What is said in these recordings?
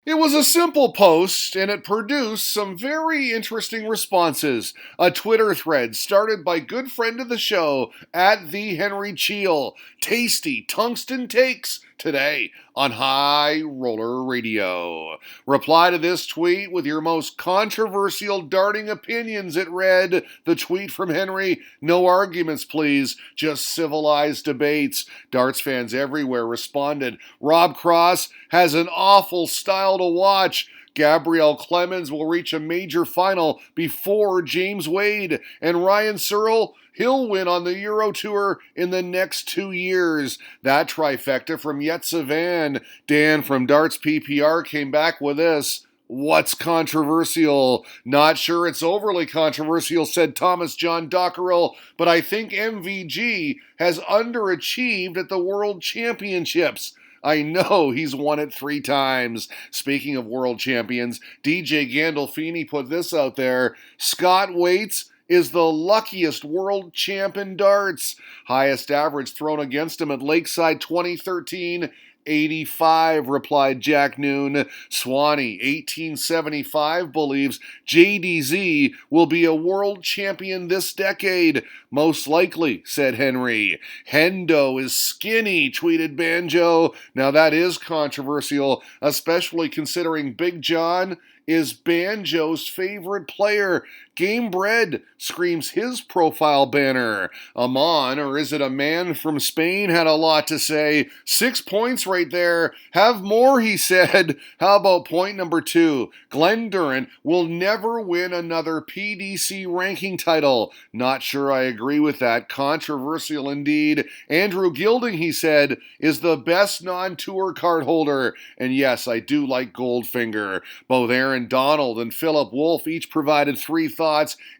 It was a simple post, and it produced some very interesting responses. A Twitter thread started by good friend of the show, at the Henry Cheel. Tasty tungsten takes today on High Roller Radio. Reply to this tweet with your most controversial darting opinions, it read. The tweet from Henry: no arguments, please, just civilized debates. Darts fans everywhere responded. Rob Cross has an awful style to watch. Gabriel Clemens will reach a major final before James Wade. And Ryan Searle, he'll win on the Euro Tour in the next 2 years. That trifecta from Yetsavan. Dan from Darts PPR came back with this. What's controversial? Not sure it's overly controversial, said Thomas John Dockerel, but I think MVG has underachieved at the World Championships. I know he's won it 3 times. Speaking of world champions, DJ Gandolfini put this out there. Scott Waits is the luckiest world champ in darts. Highest average thrown against him at Lakeside 2013. 85, replied Jack Noon. Swanee, 1875, believes JDZ will be a world champion this decade. Most likely, said Henry. Hendo is skinny, tweeted Banjo. Now that is controversial, especially considering Big John is Banjo's favorite player. Game Bread screams his profile banner. Amon, or is it a man from Spain, had a lot to say. 6 points right there. Have more, he said. How about point number 2? Glenn Durrant will never win another PDC ranking title. Not sure I agree with that. Controversial indeed. Andrew Gilding, he said, is the best non-tour card holder. And yes, I do like Goldfinger. Both Aaron Donald and Philip Wolf each provided 3 thoughts.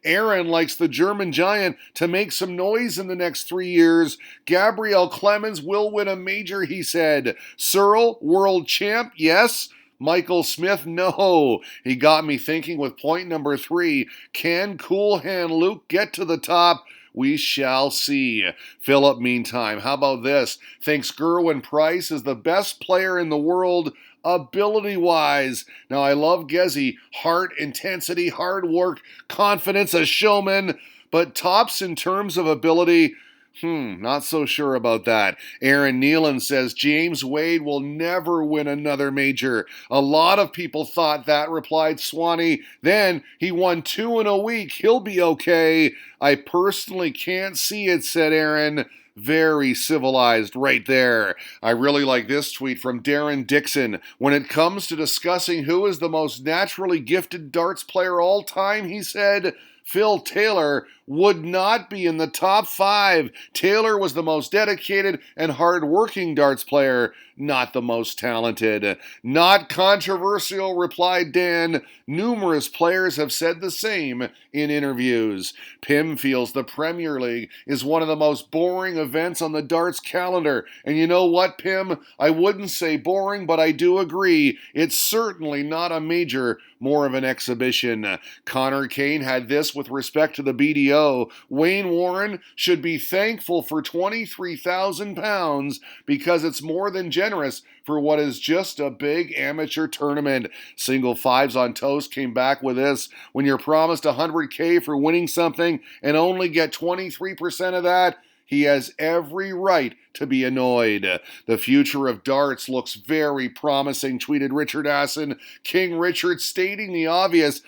Aaron likes the German giant to make some noise in the next 3 years. Gabriel Clemens will win a major, he said. Searle, world champ, yes. Michael Smith, no. He got me thinking with point number 3. Can Cool Hand Luke get to the top? We shall see. Philip, meantime, how about this? Thinks Gerwin Price is the best player in the world ability-wise. Now, I love Gezi. Heart, intensity, hard work, confidence, a showman. But tops in terms of ability, not so sure about that. Aaron Nealon says James Wade will never win another major. A lot of people thought that, replied Swanee. Then he won 2 in a week. He'll be okay. I personally can't see it, said Aaron. Very civilized right there. I really like this tweet from Darren Dixon. When it comes to discussing who is the most naturally gifted darts player all time, he said, Phil Taylor would not be in the top 5. Taylor was the most dedicated and hard-working darts player, not the most talented. Not controversial, replied Dan. Numerous players have said the same in interviews. Pim feels the Premier League is one of the most boring events on the darts calendar. And you know what, Pim? I wouldn't say boring, but I do agree. It's certainly not a major, more of an exhibition. Connor Kane had this with respect to the BDO. Wayne Warren should be thankful for £23,000 because it's more than generous for what is just a big amateur tournament. Single Fives on Toast came back with this. When you're promised $100K for winning something and only get 23% of that, he has every right to be annoyed. The future of darts looks very promising, tweeted Richard Asson. King Richard stating the obvious.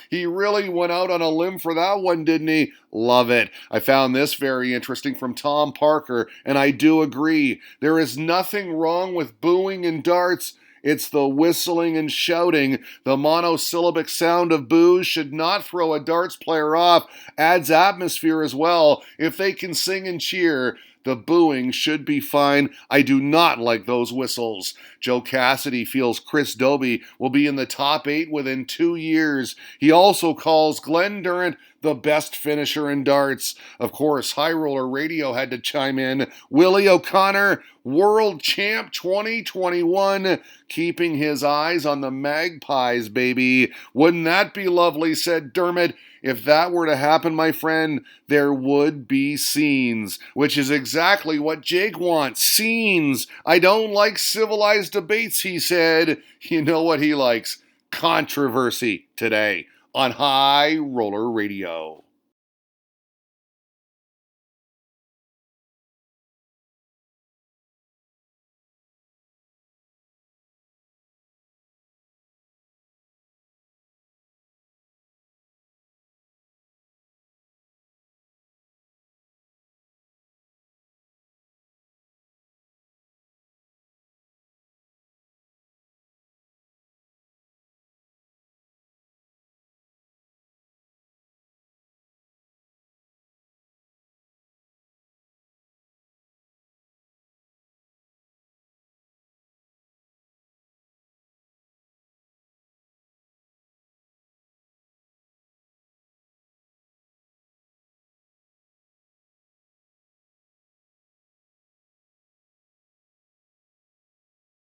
He really went out on a limb for that one, didn't he? Love it. I found this very interesting from Tom Parker, and I do agree. There is nothing wrong with booing in darts. It's the whistling and shouting. The monosyllabic sound of boos should not throw a darts player off. Adds atmosphere as well. If they can sing and cheer, the booing should be fine. I do not like those whistles. Joe Cassidy feels Chris Dobie will be in the top 8 within 2 years. He also calls Glenn Durrant the best finisher in darts. Of course, High Roller Radio had to chime in. Willie O'Connor, world champ 2021, keeping his eyes on the Magpies, baby. Wouldn't that be lovely, said Dermot. If that were to happen, my friend, there would be scenes, which is exactly what Jake wants. Scenes. I don't like civilized debates, he said. You know what he likes? Controversy today on High Roller Radio.